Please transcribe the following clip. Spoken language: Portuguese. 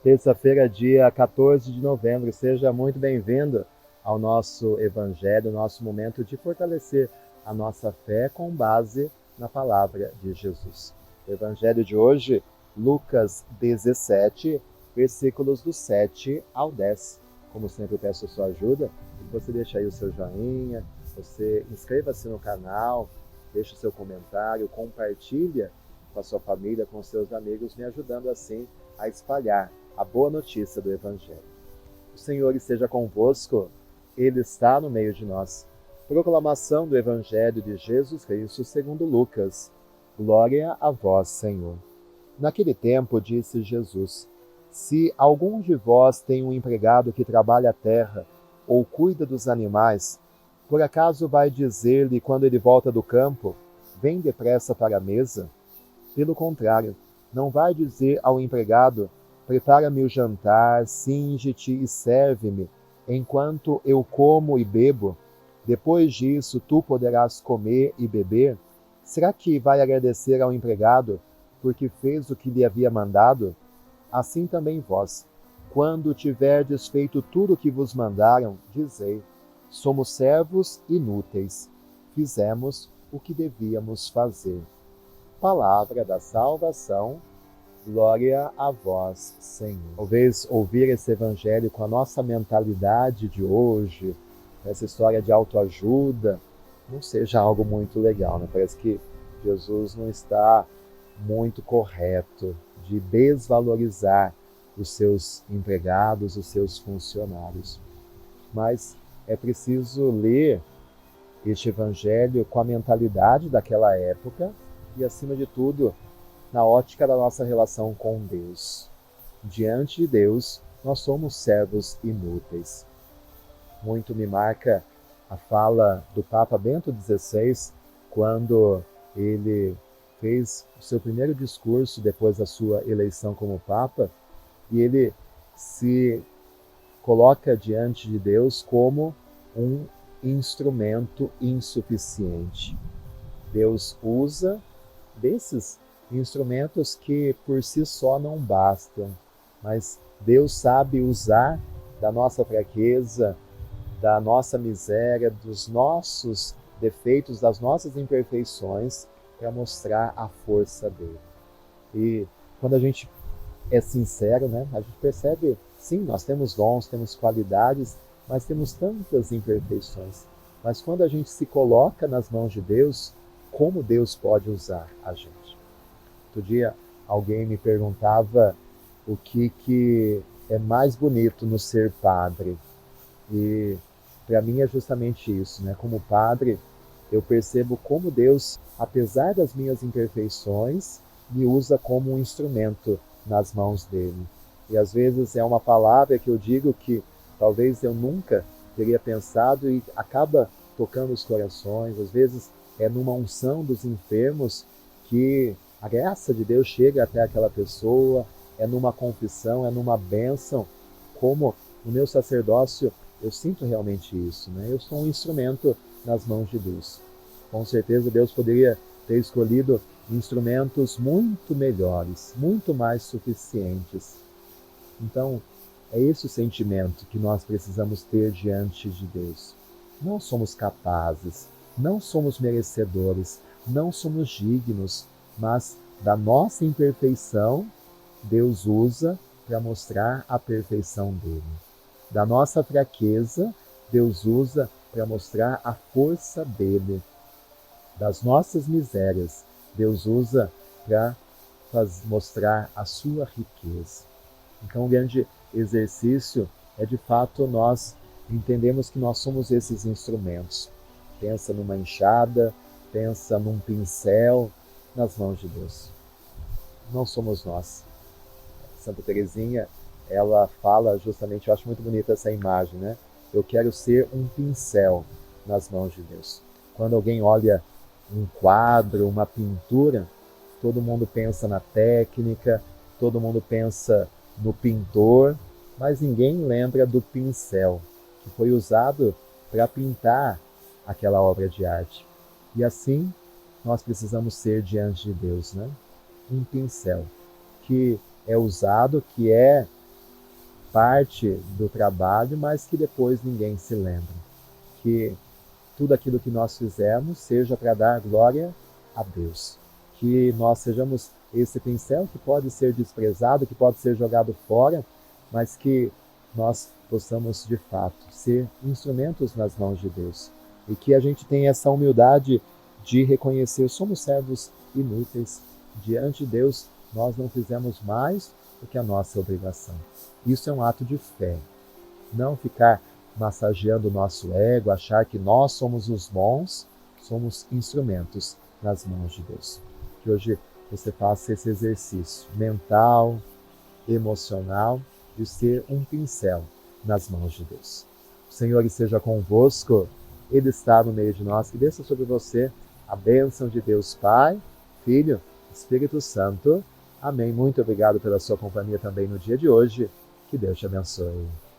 Terça-feira, dia 14 de novembro. Seja muito bem-vindo ao nosso Evangelho, nosso momento de fortalecer a nossa fé com base na palavra de Jesus. O Evangelho de hoje, Lucas 17, versículos do 7 ao 10. Como sempre, eu peço a sua ajuda, você deixa aí o seu joinha, você inscreva-se no canal, deixe o seu comentário, compartilha com a sua família, com os seus amigos, me ajudando assim a espalhar a boa notícia do Evangelho. O Senhor esteja convosco, Ele está no meio de nós. Proclamação do Evangelho de Jesus Cristo segundo Lucas. Glória a vós, Senhor. Naquele tempo disse Jesus: Se algum de vós tem um empregado que trabalha a terra ou cuida dos animais, por acaso vai dizer-lhe quando ele volta do campo: Vem depressa para a mesa? Pelo contrário, não vai dizer ao empregado: Prepara-me o jantar, cinge-te e serve-me, enquanto eu como e bebo. Depois disso, tu poderás comer e beber. Será que vai agradecer ao empregado porque fez o que lhe havia mandado? Assim também vós, quando tiverdes feito tudo o que vos mandaram, dizei: Somos servos inúteis. Fizemos o que devíamos fazer. Palavra da salvação. Glória a vós, Senhor. Talvez ouvir esse evangelho com a nossa mentalidade de hoje, essa história de autoajuda, não seja algo muito legal, né? Parece que Jesus não está muito correto de desvalorizar os seus empregados, os seus funcionários. Mas é preciso ler este evangelho com a mentalidade daquela época e, acima de tudo, na ótica da nossa relação com Deus. Diante de Deus, nós somos servos inúteis. Muito me marca a fala do Papa Bento XVI, quando ele fez o seu primeiro discurso depois da sua eleição como Papa, e ele se coloca diante de Deus como um instrumento insuficiente. Deus usa desses instrumentos que por si só não bastam, mas Deus sabe usar da nossa fraqueza, da nossa miséria, dos nossos defeitos, das nossas imperfeições, para mostrar a força dele. E quando a gente é sincero, né, a gente percebe, sim, nós temos dons, temos qualidades, mas temos tantas imperfeições. Mas quando a gente se coloca nas mãos de Deus, como Deus pode usar a gente? Outro dia, alguém me perguntava o que é mais bonito no ser padre. E para mim é justamente isso, né? Como padre, eu percebo como Deus, apesar das minhas imperfeições, me usa como um instrumento nas mãos dele. E às vezes é uma palavra que eu digo que talvez eu nunca teria pensado e acaba tocando os corações. Às vezes é numa unção dos enfermos que a graça de Deus chega até aquela pessoa, é numa confissão, é numa bênção. Como no meu sacerdócio, eu sinto realmente isso, né? Eu sou um instrumento nas mãos de Deus. Com certeza Deus poderia ter escolhido instrumentos muito melhores, muito mais suficientes. Então, é esse o sentimento que nós precisamos ter diante de Deus. Não somos capazes, não somos merecedores, não somos dignos, mas da nossa imperfeição, Deus usa para mostrar a perfeição dele. Da nossa fraqueza, Deus usa para mostrar a força dele. Das nossas misérias, Deus usa para mostrar a sua riqueza. Então, o grande exercício é, de fato, nós entendemos que nós somos esses instrumentos. Pensa numa enxada, pensa num pincel, nas mãos de Deus. Não somos nós. Santa Teresinha, ela fala justamente, eu acho muito bonita essa imagem, né? Eu quero ser um pincel nas mãos de Deus. Quando alguém olha um quadro, uma pintura, todo mundo pensa na técnica, todo mundo pensa no pintor, mas ninguém lembra do pincel que foi usado para pintar aquela obra de arte. E assim nós precisamos ser diante de Deus, né? Um pincel que é usado, que é parte do trabalho, mas que depois ninguém se lembra. Que tudo aquilo que nós fizermos seja para dar glória a Deus. Que nós sejamos esse pincel que pode ser desprezado, que pode ser jogado fora, mas que nós possamos, de fato, ser instrumentos nas mãos de Deus. E que a gente tenha essa humildade de reconhecer, somos servos inúteis. Diante de Deus, nós não fizemos mais do que a nossa obrigação. Isso é um ato de fé. Não ficar massageando o nosso ego, achar que nós somos os bons, somos instrumentos nas mãos de Deus. Que hoje você faça esse exercício mental, emocional, de ser um pincel nas mãos de Deus. O Senhor esteja convosco, Ele está no meio de nós, que desça sobre você a bênção de Deus Pai, Filho, Espírito Santo. Amém. Muito obrigado pela sua companhia também no dia de hoje. Que Deus te abençoe.